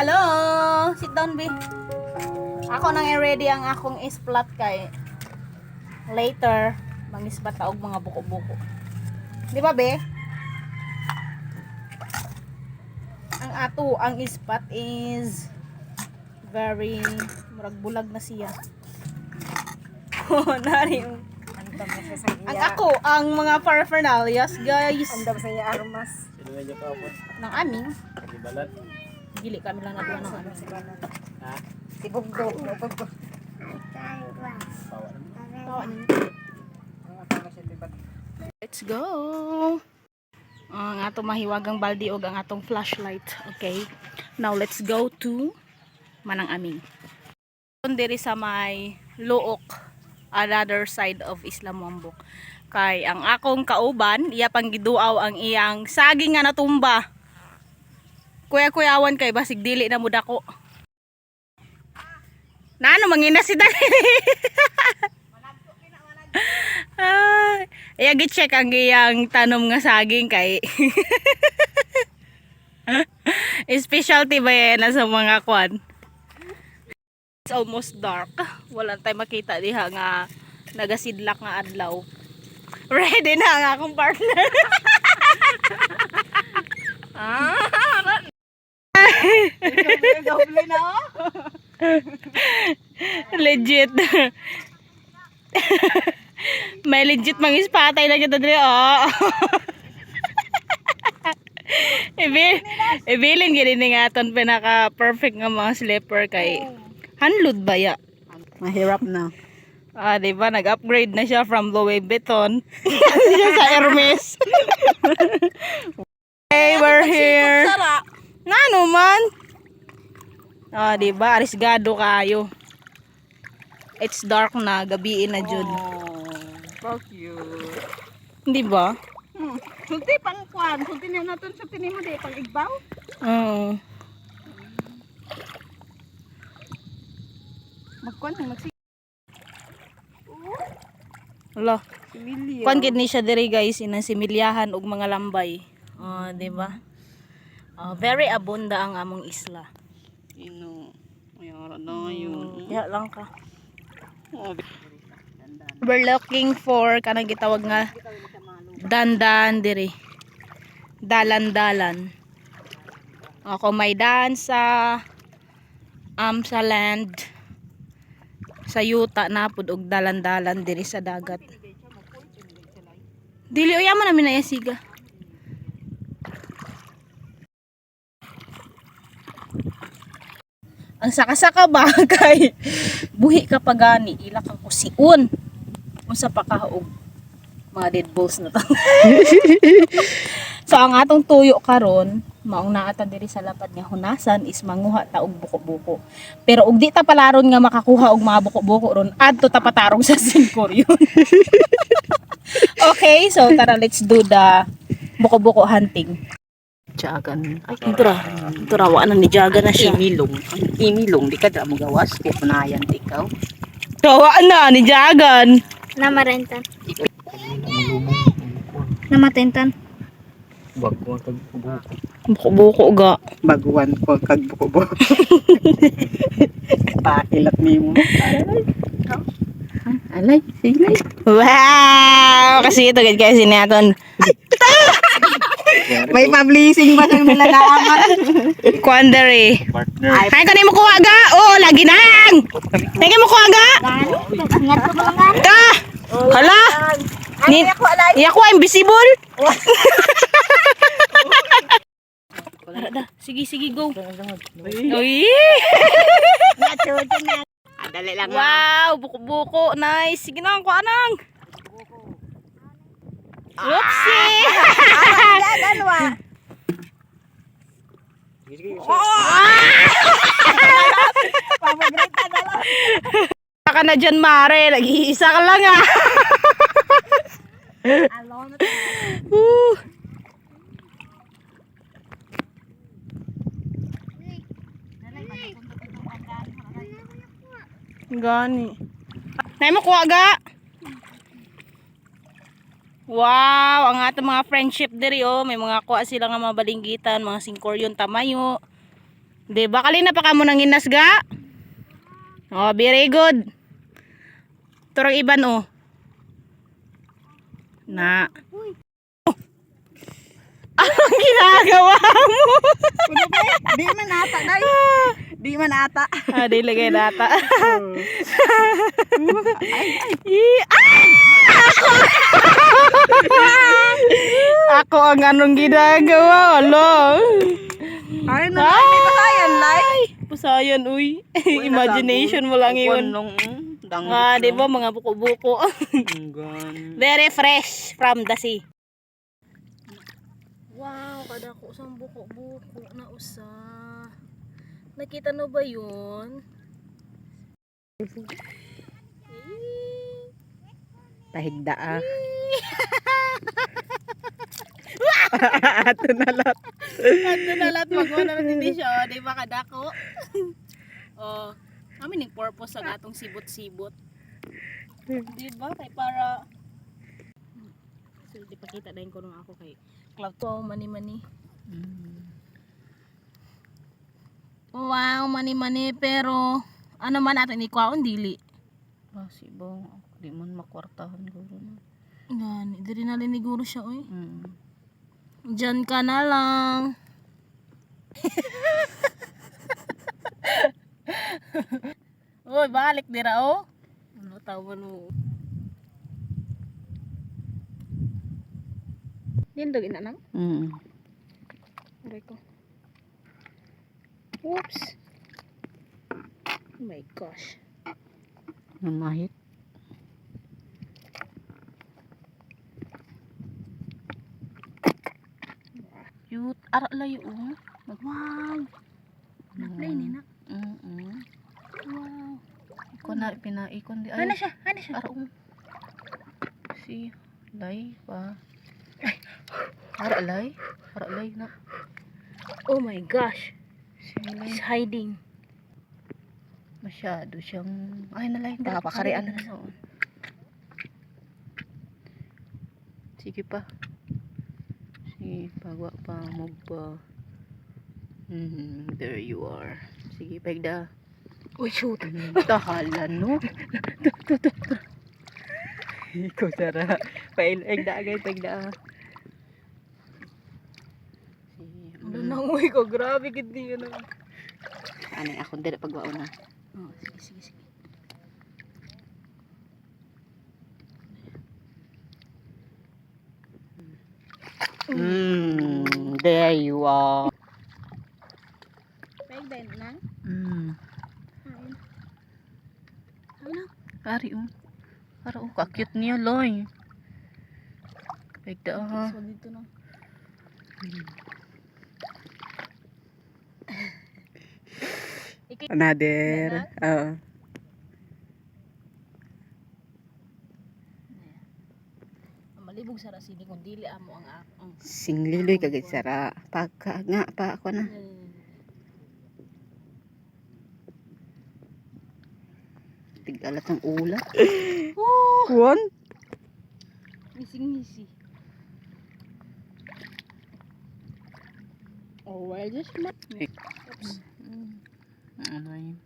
Hello! Sit down, be. Ako nang i-ready ang akong isplat kay later mangispat og mga buko-buko. Di ba, be? Ang ispat is very murag bulag na siya. Nari yung ang ako, ang mga paraphernalias, guys. Andam sa iya armas. Ng aming. Di balat. Gili kami lang nagawa ng aming. Ha? Si Bugdo. Bugdo. Let's go! Ang atong mahiwagang baldi o ang atong flashlight. Okay. Now, let's go to Manang Aming. Diri sa may Luok, another side of Isla Muambok. Kay ang akong kauban, iya pang giduaw ang iyang saging nga natumba. Kuya-kuyawan kay basig dili na mudako. Nano mangina si Dani. Iya gi-check ang iyang tanom nga saging kay specialty ba yan sa mga kwan. It's almost dark. Wala tayo makita diha nga nagasidlak nga adlaw. Ready na ang akong partner. Doble na oh. Legit. May legit mang ispatay na kita dre oh. Ibilin gini ni nga aton pinaka perfect nga mga slipper kay hanlud ba ya? Mahirap na. Ah, di ba nag-upgrade na siya from Louis Vuitton siya sa Hermes. Hey, we're here. Ngano man? Ah, di ba arisgado kayo. It's dark na, gabiin na jud. So cute. Di ba? Sulti pang kwan. Sulti niya natin sa tinimo di pang igbaw. Oo. Magkwan na magsi. Wala. Similya. Kwan gid ni siya diri guys, inasimilyahan og mga lambay. Oh, di ba? Oh, very abunda ang among isla. Ino. Mayara na yun. Diha lang ka. Oh, We're looking for kanang gitawag nga dandan diri. Dalan-dalan. Ako may daan sa land sa yuta na pud og dalan-dalan diri sa dagat. Dili uyaman namin na yasiga. Ang saka-saka ba kay buhi ka pagani ila kang kusiun. Unsa pa ka og mga dead balls na to. So ang atong tuyo karon maong naata diri sa lapad nga hunasan is manguha ta og buko-buko. Pero ug di ta palaron nga makakuha og mga buko-buko ron adto ta patarong sa Sincoryon. Okay, so tara let's do the buko-buko hunting. Jagan. Ay, tura wa na ni Jagan na siya. Imilong. Di ka da mo gawas. Di punayan ikaw. Tawa na ni Jagan. Namarentan. Namatentan. Bago ang tagbuko. Buko-buko ga. Baguan ko kag buko-buko. Pakilat nimo. Alay, sige. Wow! Kasi ito guys naton. May publishing ba siyang nilalaman? Quandary. Partner. Ay kanimo kuha ga. Oh, lagi nang. Lagi mo kuha ga. Ingat ko mga nga. Ka. Hala. Ni iya ko invisible. Sige go. Uy. Dali lang. Wow, buko-buko. Nice. Sige na, kuha nang. Whoopsie. Dalawa. Pamagrita dalawa. Ka na dyan, Mare. Nag-iisa ka lang, ah. Gani. Nay mo kuha ga. Wow, ang atong mga friendship diri oh, may mga kuha sila nga mga balinggitan, mga Sincoryon tamayo. Di ba kalina pa ka mo nang inas ga? Oh, very good. Turang iban oh. Na. Anong ginagawa mo? Di man ata, day. Di man ata. Ah, di lagay data. Ako ang anong ginagawa, alo. Ay, di ba sayan, lay? Pusayan, uy. Imagination mo lang yun. Ah, di ba mga buko-buko. Very fresh from the sea. Wow, kada ko usang buko-buko na usa. Nakita no ba yun? Tahigda ah. Ato na lot. Ando na lahat mag-una na din siya, di ba kadako? Oh, amin yung purpose sa atong sibot-sibot. Di ba? Kay para so, di pakita dahil ko nung ako kay Cloud to, mani-mani. Wow, mani-mani, pero ano man natin ikwaon dili. Si bong, di man makwartahan guro na. Yan, di rin naliniguro siya, oy. Diyan ka na lang. Uy, balik dira, oh. Ano tawag mo? Dindog ina nang? Aray ko. Oops. Oh my gosh. Namahit. Cute. Ara layo oh. Wow. Nag-play ni na. Wow. Iko na pinaikon di Ano siya? Ano siya? Ara si lay pa. Ara lay na. Oh my gosh. Si lay. He's hiding. Masyado siyang ay nalay pakakarian na sa. Sige pa. Si pagwa pa mo pa. There you are. Sige pagda. Uy, shoot. Tahalan no. Ikaw sara. Pagda agay pagda. Ano nanguy ko? Grabe gindi yun. Ano ako dili pagwa na. Oh, sige. There you are. Pwede na? Ari Para ka-cute niya, loy. Pagda ha. So, dito na. Another. Oo. Malibog sa rasili kung dili amo ang akong. Singliloy kagad sara. Pagka nga pa ako na. Tigalat ang ula. Kuwan? Missing. Oh, well, just mat. Oops. Ano yun?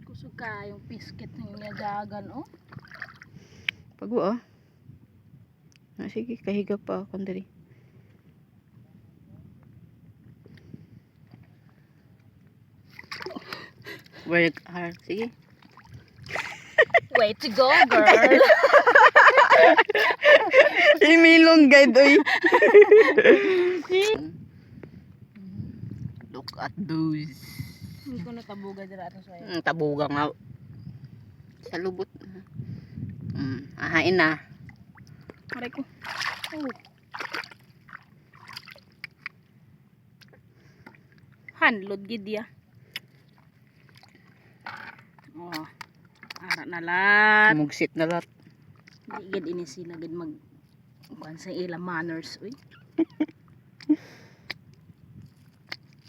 Kusog ka yung biscuit ng niyagagan, oh. Pagwa sige, kahiga pa ako dali. Work hard. Sige. Way to go, girl. Imilong guide, oy. Look at those. Hindi ko natabuga dira ato sa Tabuga nga. Sa lubot. Ahain na. Aray ko. Oh. Hanlod gid ya. Oh. Ara na lat. Mugsit na lot. Di gid ini sila gid mag kuan sa ila manners uy.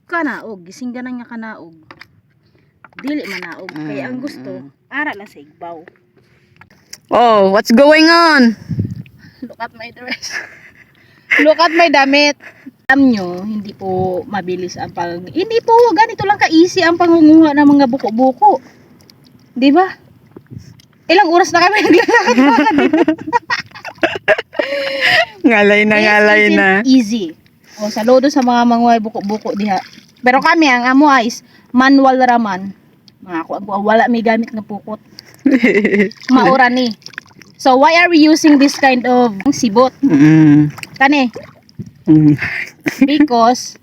Kanaog, gising ganang nga kanaog. Dili manaog kaya ang gusto ara lang sa igbaw. Oh, what's going on? Look at my dress. Look at my damit. Alam nyo, hindi po mabilis ang hindi po, ganito lang ka-easy ang pangunguha ng mga buko-buko. Di ba? Ilang oras na kami naglalakad dito. Ngalay na, ngalay This na. isn't easy. O, sa lodo sa mga manguhay buko-buko diha. Pero kami, ang amo is manual raman. Wala may gamit na pukot. Maura ni. So, why are we using this kind of sibot? Kani, because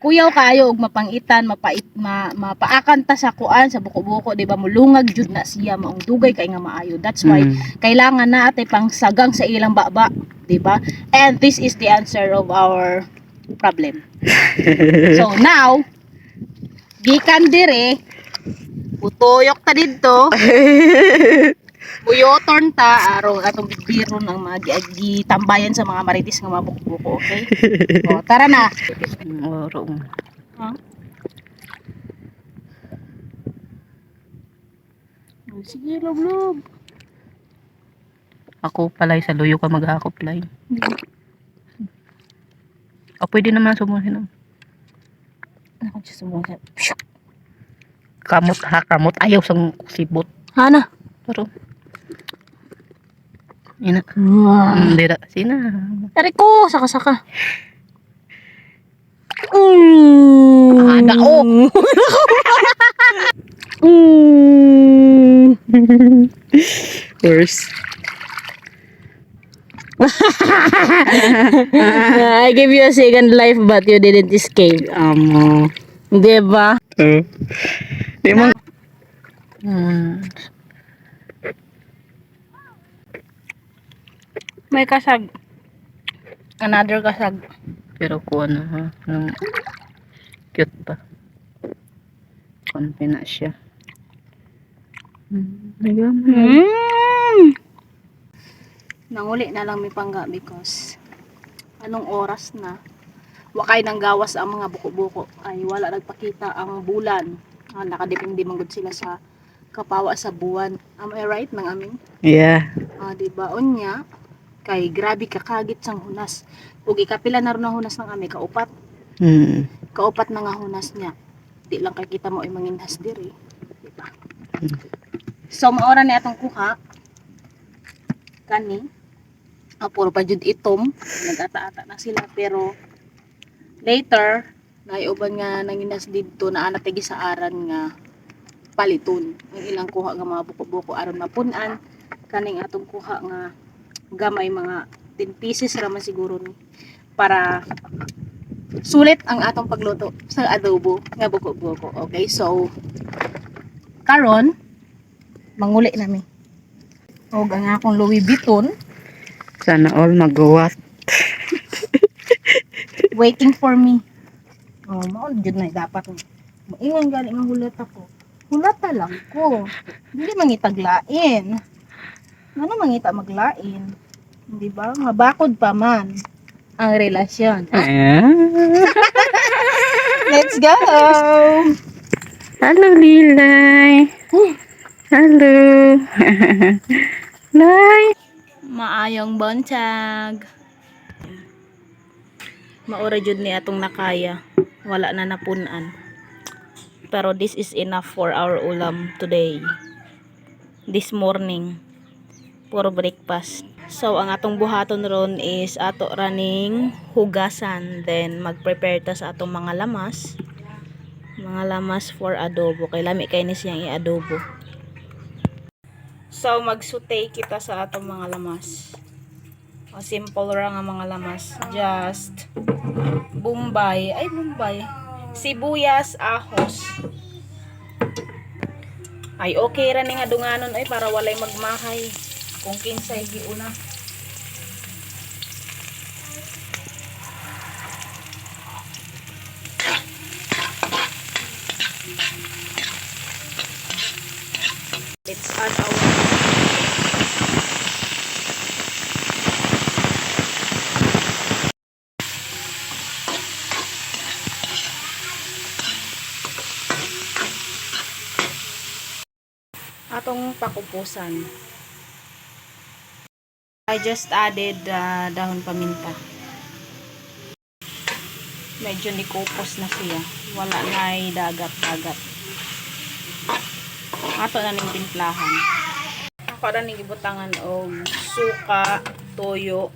kuyaw kayo og mapangitan, mapaakan ta sa kuan sa buko-buko, di ba? Mulungag jud na siya, maong dugay kay nga maayo. That's why kailangan na atay pang sagang sa ilang baba, di ba? And this is the answer of our problem. So now, gikan dire, utuyok ta didto. Buyoton ta aron atong biro ng mga gitambayan sa mga marites nga mga buko-buko, okay? O, tara na. Oro. Ha? Oh, sige, log. Ako palay sa luyo ka mag-akop lay. O pwede naman sumuhin. Ako siya sumuha. Kamot ha, kamot. Ayaw sang sibot. Hana? Pero ina. Wow. Dira. Sina. Tari ko, saka-saka. Ah, dao. Worse. I gave you a second life but you didn't escape. Diba? Di mo. May kasag. Another kasag. Pero kuha na ha. Cute pa. Konti na siya. Nanguli na lang may pangga because anong oras na wakay nang gawas ang mga buko-buko ay wala nagpakita ang bulan. Nakadepende man gud sila sa kapawa sa buwan. Am I right nang aming? Yeah. Diba unya kay grabe kakagit sang hunas. Ug ikapila na ron ang hunas ng ami kaupat. Kaupat na nga hunas niya. Di lang kay kita mo ay manginhas diri. Diba? So maora ni atong kuha kani. Puro pa jud itom, nagata-ata na sila pero later naiuban nga nanginas didto na ana tigi sa aran nga paliton ang ilang kuha nga mga buko-buko aron mapunan kaning atong kuha nga gamay mga 10 pieces ra man siguro ni para sulit ang atong pagluto sa adobo nga buko-buko. Okay, so karon manguli nami og ang akong Louis Vuitton Sana all mag-what. waiting for me. Maon jud na dapat ni. Moingon gani nga hulat ako. Hulata lang ko. Hindi mangitaglain. Ano mangita maglain? Di ba? Mabakod pa man ang relasyon. Let's go. Hello, Lilay. Hello. Lay. Maayong buntag. Maura jud ni atong nakaya. Wala na napunan. Pero this is enough for our ulam today. This morning. Puro breakfast. So ang atong buhaton ron is ato raning hugasan. Then mag-prepare ta sa atong mga lamas. Mga lamas for adobo. Kay lami kay ni siyang i-adobo. So mag-saute kita sa atong mga lamas. Simple ra nga mga lamas. Just bombay. Sibuyas, ahos. Ay okay ra ni nga dunganon ay para walay magmahay. Kung kinsay giuna. Let's add our atong pakupusan. I just added dahon paminta. Medyo nikupos na siya. Wala na ay dagat-dagat. Ato na ning timplahan. Ako na ning gibutangan og suka, toyo.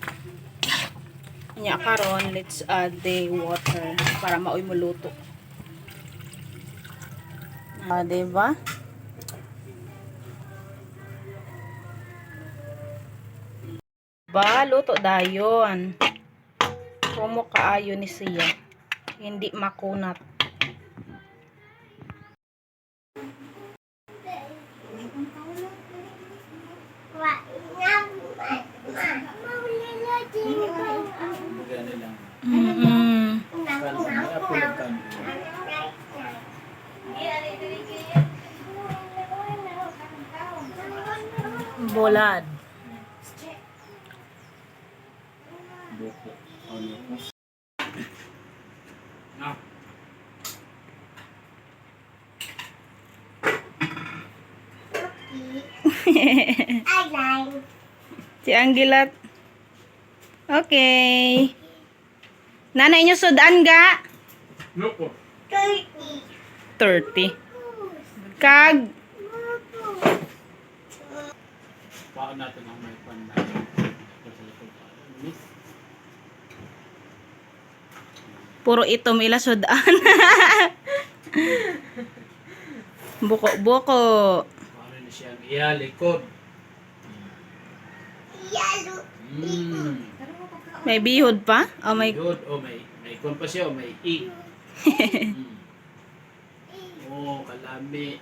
Nya karon, let's add the water para maoy muluto. Diba? Ba, luto dayon. Kumo kaayo ni siya. Hindi makunat. Gani lang. Mm-mm. Kan may apil kan. Bolad. Buko. Ano ko? Ah. Si Anggilat. Okay. Nanay nyo sudan ga? Loko. 30. Kag. Paan natin ang may pan na. Miss. Puro itom ila sudan. Buko-buko. Paano na siyang iyalikod? May bihod pa? Oh my. Good. Oh, may kon pa siya. Oh, may i. Oh, kalami.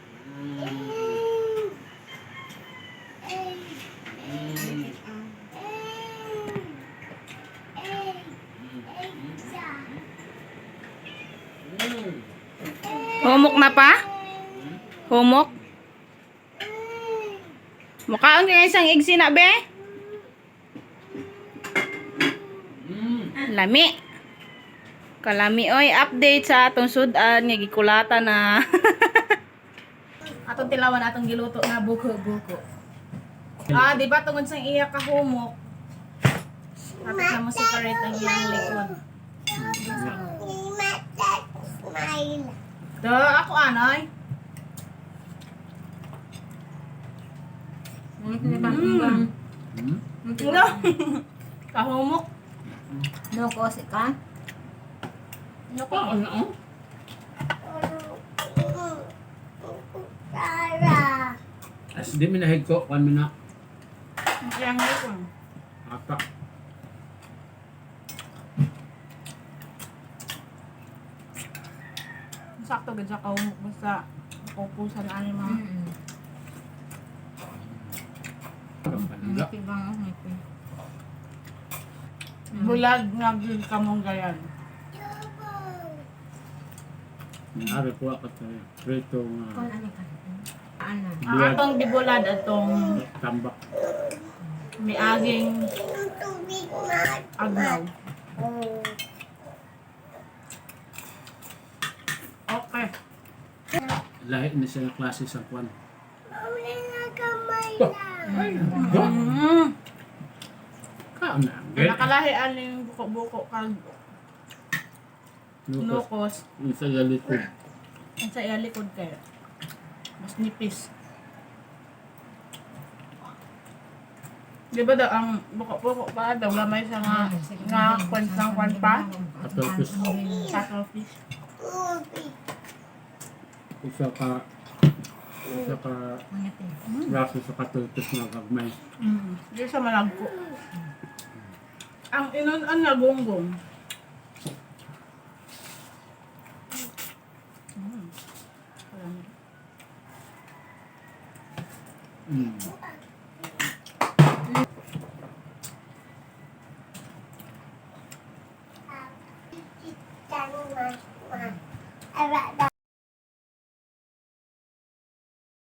Humok na pa? Humok? Mukhaon kaya isang egg na be? Lami. Kalami oy, update sa atong sudan nga gikulata na. Atong tilawan atong giluto na buko-buko. Di ba tungod sang iya ka humok? Tapos na mo si Karet ang iyang likod. Ako anay. No. Kahumok. No, kasi ka? Ano? As di minahig ko. 1 minute. Ang likod. Ata. Sakto gid sa kahumok basta kukusan ani mga. Bulag nga gid kamong gayan. Nari po ako sa prito nga Ang atong gibulad atong tambak. miaging agnaw. Okay. Lahi na siya ng klase sa kwan. Kaon na. Nakalahi aling buko-buko kag nukos. Yung sa galikod. Ang sa iya likod kay mas nipis. Di ba daw ang buko-buko pa daw lamay sa nga kwan pa? Katapos Cuttlefish. isa ka braso sa katapos na kagmay. Di sa malagko. Ang inon ang nagonggong. Mm.